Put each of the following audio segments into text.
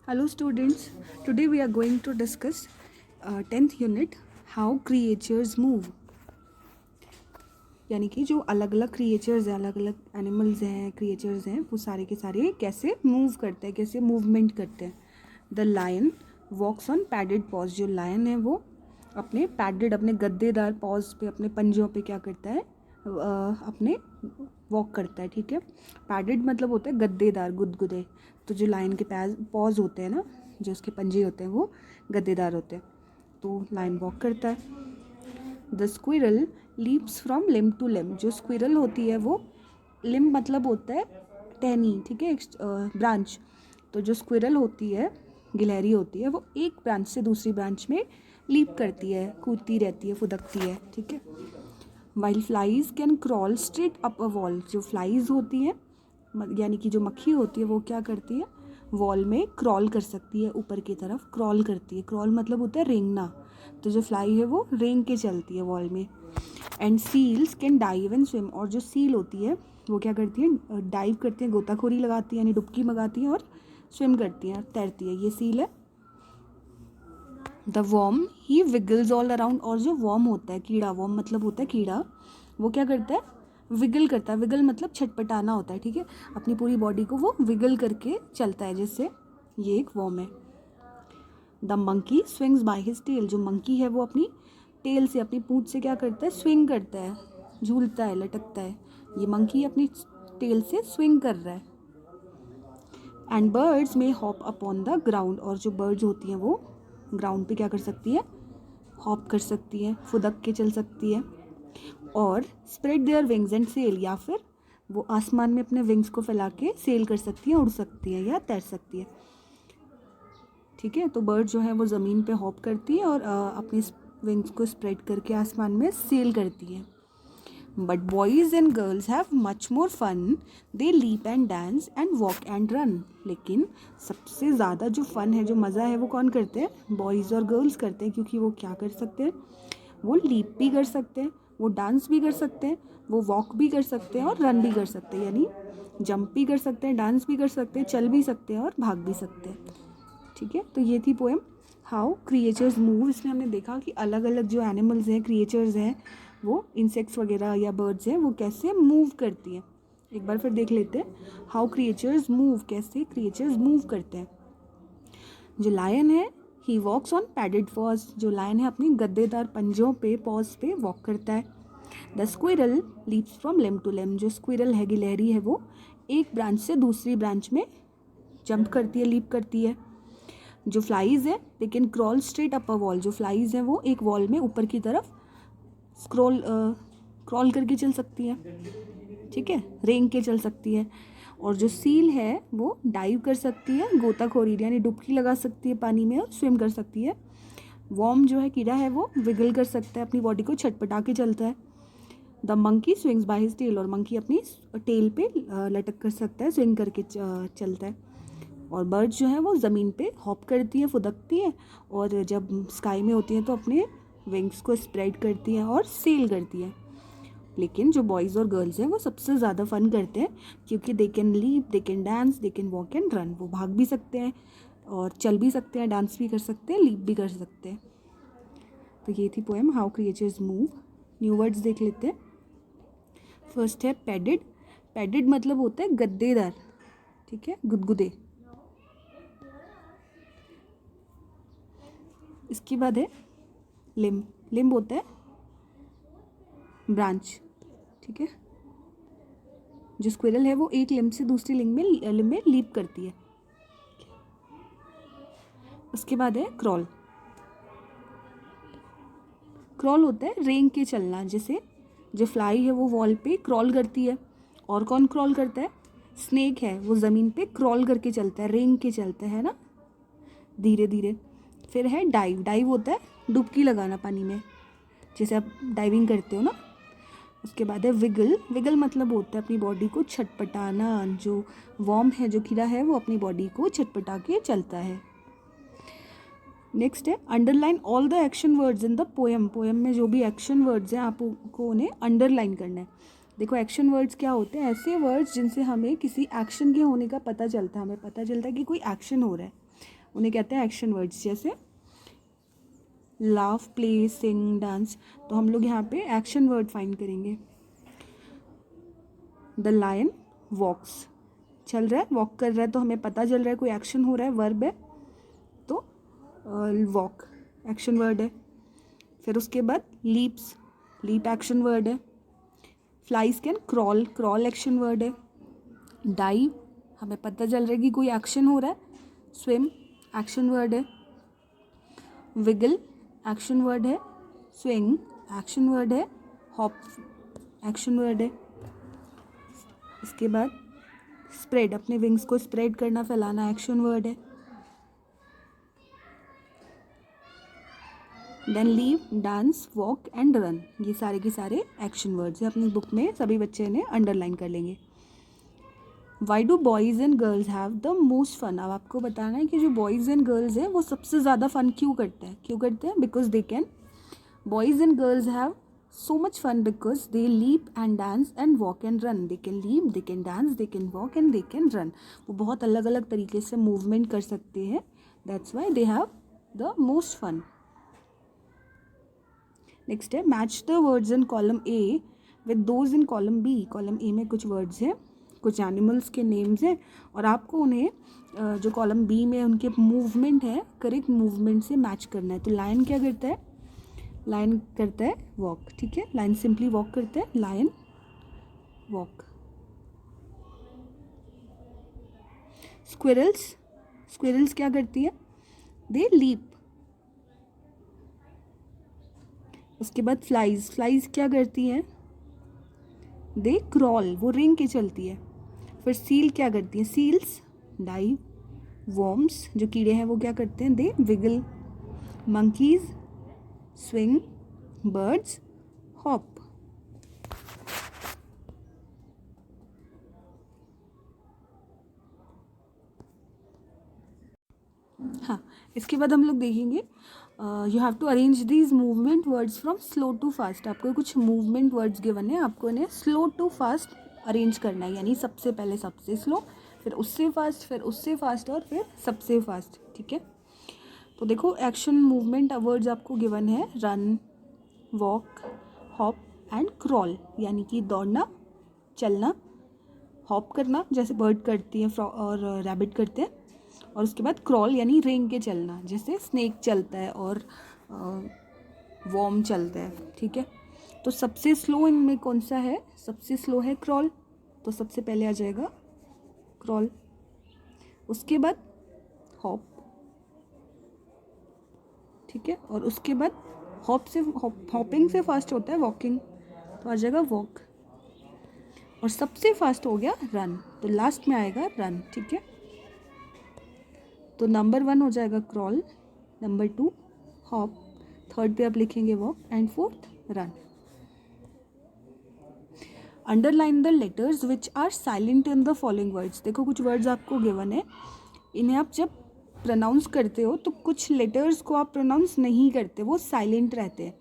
Hello students, today we are going to discuss 10th unit how creatures move. यानी कि जो अलग अलग क्रिएचर्स हैं, अलग अलग एनिमल्स हैं, क्रिएचर्स हैं, वो सारे के सारे कैसे मूव करते हैं, कैसे मूवमेंट करते हैं. The lion walks on padded paws. जो लायन है वो अपने पैडेड, अपने गद्देदार पॉज पे, अपने पंजों पे क्या करता है, अपने वॉक करता है. ठीक है, पैडेड मतलब होता है गद्देदार, गुदगुदे. तो जो लायन के पॉज होते हैं ना, जो उसके पंजे होते हैं वो गद्देदार होते हैं. तो लायन वॉक करता है. The squirrel leaps from limb to limb. जो स्क्विरल होती है वो, लिम्ब मतलब होता है टहनी, ठीक है, ब्रांच. तो जो स्क्विरल होती है, गिलहरी होती है, वो एक ब्रांच से दूसरी ब्रांच में लीप करती है, कूदती रहती है, फुदकती है. ठीक है. While flies can crawl straight up a wall. जो फ्लाइज होती हैं, यानी कि जो मक्खी होती है, वो क्या करती है, वॉल में क्रॉल कर सकती है, ऊपर की तरफ क्रॉल करती है. क्रॉल मतलब होता है रेंगना. तो जो फ्लाई है वो रेंग के चलती है वॉल में. And seals can dive and swim. और जो सील होती है वो क्या करती है, डाइव करती है, गोताखोरी लगाती है, यानी डुबकी लगाती है, और स्विम करती है, तैरती है. ये सील है. The worm he wiggles all around. और जो वॉर्म होता है, कीड़ा, वॉर्म मतलब होता है कीड़ा, वो क्या करता है, विगल करता है. विगल मतलब छटपटाना होता है. ठीक है, अपनी पूरी बॉडी को वो विगल करके चलता है, जिससे ये एक वॉर्म है. The monkey swings by his tail. जो मंकी है वो अपनी टेल से, अपनी पूंछ से क्या करता है, स्विंग करता है, झूलता है, लटकता है. ये मंकी अपनी टेल से स्विंग कर रहा है. एंड बर्ड्स में हॉप अपॉन द ग्राउंड. और जो बर्ड्स होती हैं वो ग्राउंड पे क्या कर सकती है, हॉप कर सकती है, फुदक के चल सकती है. और spread their wings and sail. या फिर वो आसमान में अपने विंग्स को फैला के सेल कर सकती है, उड़ सकती है या तैर सकती है. ठीक है, तो बर्ड जो है वो ज़मीन पे हॉप करती है और अपनी विंग्स को स्प्रेड करके आसमान में सेल करती है. But boys and girls have much more fun. They leap and dance and walk and run. लेकिन सबसे ज़्यादा जो फ़न है, जो मज़ा है, वो कौन करते हैं, बॉयज़ और गर्ल्स करते हैं. क्योंकि वो क्या कर सकते हैं, वो लीप भी कर सकते हैं, वो डांस भी कर सकते हैं, वो वॉक भी कर सकते हैं, और रन भी कर सकते हैं. यानी जंप भी कर सकते हैं, डांस भी कर सकते हैं, चल भी सकते हैं, और भाग भी सकते हैं. ठीक है, तो ये थी पोएम हाउ क्रिएचर्स मूव. इसमें हमने देखा कि अलग अलग जो एनिमल्स हैं, क्रिएचर्स हैं, वो इंसेक्ट्स वगैरह या बर्ड्स हैं, वो कैसे मूव करती हैं. एक बार फिर देख लेते हैं हाउ क्रिएचर्स मूव, कैसे क्रिएचर्स मूव करते हैं. जो लायन है, ही वॉक्स ऑन पैडेड पॉज. जो लायन है अपनी गद्देदार पंजों पे, पॉज पे वॉक करता है. The squirrel leaps from limb to limb. जो स्क्विरल है, गिलहरी है, वो एक ब्रांच से दूसरी ब्रांच में जंप करती है, लीप करती है. जो फ्लाइज है, they can crawl straight up a wall. जो फ्लाइज हैं वो एक वॉल में ऊपर की तरफ क्रॉल करके चल सकती है. ठीक है, रेंग के चल सकती है. और जो सील है वो डाइव कर सकती है, गोताखोरी यानी डुबकी लगा सकती है पानी में, और स्विम कर सकती है. वॉर्म जो है, कीड़ा है, वो विगल कर सकता है, अपनी बॉडी को छटपटा के चलता है. The monkey swings by his tail. और मंकी अपनी टेल पे लटक कर सकता है, स्विंग करके चलता है. और बर्ड्स जो है वो ज़मीन पे हॉप करती है, फुदकती है, और जब स्काई में होती हैं तो अपने विंग्स को स्प्रेड करती हैं और सेल करती है. लेकिन जो बॉयज़ और गर्ल्स हैं वो सबसे ज़्यादा फन करते हैं, क्योंकि they can leap, they can dance, they can walk and run. वो भाग भी सकते हैं, और चल भी सकते हैं, डांस भी कर सकते हैं, लीप भी कर सकते हैं. तो ये थी poem how creatures move. New words देख लेते हैं. फर्स्ट है पैडेड. पैडेड मतलब होता है गद्देदार. ठीक है, गुदगुदे. इसके बाद है लिम्ब. लिम्ब होता है ब्रांच. ठीक है, जो स्क्विरल है वो एक लिम्ब से दूसरी लिम्ब में लीप करती है. उसके बाद है क्रॉल. क्रॉल होता है रेंग के चलना. जैसे जो फ्लाई है वो वॉल पे क्रॉल करती है. और कौन क्रॉल करता है, स्नेक है, वो ज़मीन पे क्रॉल करके चलता है, रेंग के चलता है ना, धीरे धीरे. फिर है डाइव. डाइव होता है डुबकी लगाना पानी में, जैसे आप डाइविंग करते हो ना. उसके बाद है विगल. विगल मतलब होता है अपनी बॉडी को छटपटाना. जो वॉर्म है, जो कीड़ा है, वो अपनी बॉडी को छटपटा के चलता है. नेक्स्ट है underline all the action words in the poem. Poem में जो भी एक्शन वर्ड्स हैं, आपको उन्हें अंडरलाइन करना है. देखो, एक्शन वर्ड्स क्या होते हैं, ऐसे वर्ड्स जिनसे हमें किसी एक्शन के होने का पता चलता है. हमें पता चलता है कि कोई एक्शन हो रहा है. उन्हें कहते हैं एक्शन वर्ड्स। जैसे लाफ, प्ले, सिंग, डांस, तो हम लोग यहाँ पे एक्शन वर्ड फाइंड करेंगे। द लायन वॉक्स, चल रहा है, वॉक कर रहा है, तो हमें पता चल रहा है कोई एक्शन हो रहा है, वर्ब है, तो वॉक एक्शन वर्ड है। फिर उसके बाद लीप्स, लीप एक्शन वर्ड है। Flies can crawl, crawl action word है। डाइव, हमें पता चल रहा है कि कोई एक्शन हो रहा है, स्विम एक्शन वर्ड है। विगल एक्शन वर्ड है। स्विंग एक्शन वर्ड है। हॉप एक्शन वर्ड है। इसके बाद स्प्रेड, अपने विंग्स को स्प्रेड करना, फैलाना एक्शन वर्ड है। Then leap, dance, walk and run, ये सारे के सारे एक्शन वर्ड्स हैं। अपनी बुक में सभी बच्चे ने अंडरलाइन कर लेंगे। Why do boys and girls have the most fun, अब आपको बताना है कि जो बॉयज़ एंड गर्ल्स हैं वो सबसे ज़्यादा फन क्यों करते हैं। क्यों करते हैं? Because they can, boys and girls have so much fun because they leap and dance and walk and run. They can leap, they can dance, they can walk and they can run. वो बहुत अलग अलग तरीके से movement कर सकते हैं, that's why they have the most fun. Next है match the words in column A with those in column B. Column A में कुछ वर्ड्स हैं, कुछ एनिमल्स के नेम्स हैं, और आपको उन्हें जो कॉलम बी में उनके मूवमेंट है, करेक्ट मूवमेंट से मैच करना है। तो लायन क्या करता है? लायन करता है वॉक, ठीक है, लायन सिंपली वॉक करता है, लायन वॉक। स्क्विरल्स, स्क्विरल्स क्या करती है? दे लीप। उसके बाद फ्लाइज, फ्लाइज क्या करती हैं? दे क्रॉल, वो रेंग के चलती है। फिर सील क्या करती है? Seals dive. वॉर्म्स, जो कीड़े हैं वो क्या करते हैं? They wiggle. Monkeys swing. Birds hop. हाँ, इसके बाद हम लोग देखेंगे you have to arrange these movement words from slow to fast. आपको कुछ मूवमेंट वर्ड्स गिवन है, आपको इन्हें स्लो टू फास्ट अरेंज करना है, यानी सबसे पहले सबसे स्लो, फिर उससे फास्ट, फिर उससे फास्ट, और फिर सबसे फास्ट, ठीक है। तो देखो एक्शन मूवमेंट वर्ड्स आपको गिवन है run, walk, hop and crawl, यानी कि दौड़ना, चलना, हॉप करना जैसे बर्ड करती है और रैबिट करते हैं, और उसके बाद क्रॉल यानी रेंग के चलना, जैसे स्नेक चलता है और वॉर्म चलता है, ठीक है। तो सबसे स्लो इनमें कौन सा है? सबसे स्लो है क्रॉल, तो सबसे पहले आ जाएगा क्रॉल। उसके बाद हॉप, ठीक है, और उसके बाद हॉपिंग से फास्ट होता है वॉकिंग, तो आ जाएगा वॉक। और सबसे फास्ट हो गया रन, तो लास्ट में आएगा रन, ठीक है। तो नंबर 1 हो जाएगा क्रॉल, नंबर 2 हॉप, थर्ड पे आप लिखेंगे walk, and fourth run. Underline the letters which are silent in the following words. देखो कुछ वर्ड्स आपको गिवन है, इन्हें आप जब प्रोनाउंस करते हो तो कुछ लेटर्स को आप प्रोनाउंस नहीं करते, वो साइलेंट रहते हैं।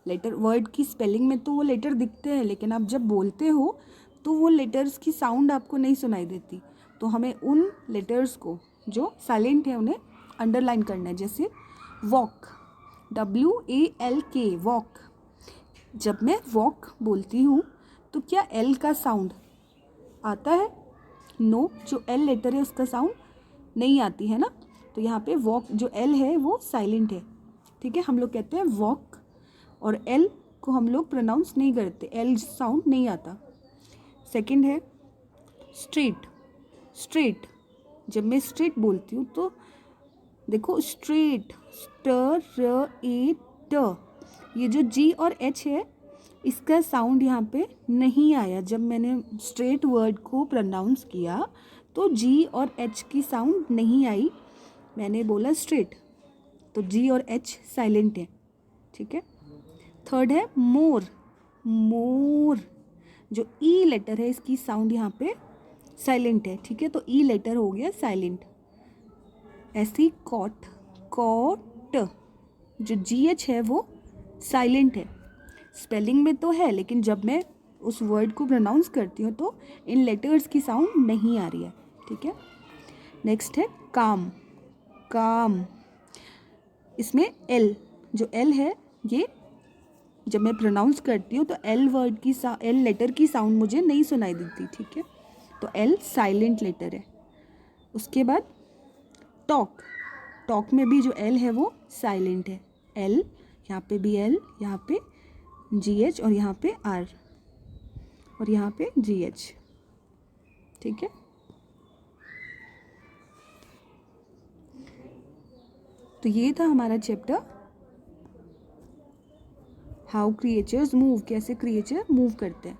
लेटर वर्ड की स्पेलिंग में तो वो लेटर दिखते हैं, लेकिन आप जब बोलते हो तो वो लेटर्स की साउंड आपको नहीं सुनाई देती। तो हमें उन लेटर्स को जो साइलेंट है उन्हें अंडरलाइन करना है। जैसे वॉक, WALK, वॉक। जब मैं वॉक बोलती हूँ तो क्या L का साउंड आता है? नो, जो L लेटर है उसका साउंड नहीं आती है ना, तो यहाँ पे वॉक जो L है वो साइलेंट है, ठीक है। हम लोग कहते हैं वॉक, और L को हम लोग प्रोनाउंस नहीं करते, L साउंड नहीं आता। सेकंड है स्ट्रेट, स्ट्रेट, जब मैं स्ट्रेट बोलती हूँ तो देखो स्ट्रेट, ट, ये जो G और H है इसका साउंड यहाँ पे नहीं आया। जब मैंने स्ट्रेट वर्ड को प्रोनाउंस किया तो G और H की साउंड नहीं आई, मैंने बोला स्ट्रेट, तो G और H साइलेंट है, ठीक है। थर्ड है मोर, मोर, जो E लेटर है इसकी साउंड यहाँ पे साइलेंट है, ठीक है, तो E लेटर हो गया साइलेंट। ऐसी कॉट, कॉट, जो GH है वो साइलेंट है, स्पेलिंग में तो है लेकिन जब मैं उस वर्ड को प्रोनाउंस करती हूँ तो इन लेटर्स की साउंड नहीं आ रही है, ठीक है। नेक्स्ट है काम, काम। इसमें एल, जो एल है ये जब मैं प्रोनाउंस करती हूँ तो एल वर्ड की एल लेटर की साउंड मुझे नहीं सुनाई देती, ठीक है, तो एल साइलेंट लेटर है। उसके बाद टॉक, टॉक में भी जो एल है वो साइलेंट है, एल, यहाँ पे भी एल, यहाँ पे जी एच और यहाँ पे आर और यहाँ पे जी एच, ठीक है। तो ये था हमारा चैप्टर हाउ क्रिएचर्स मूव, कैसे क्रिएचर मूव करते हैं।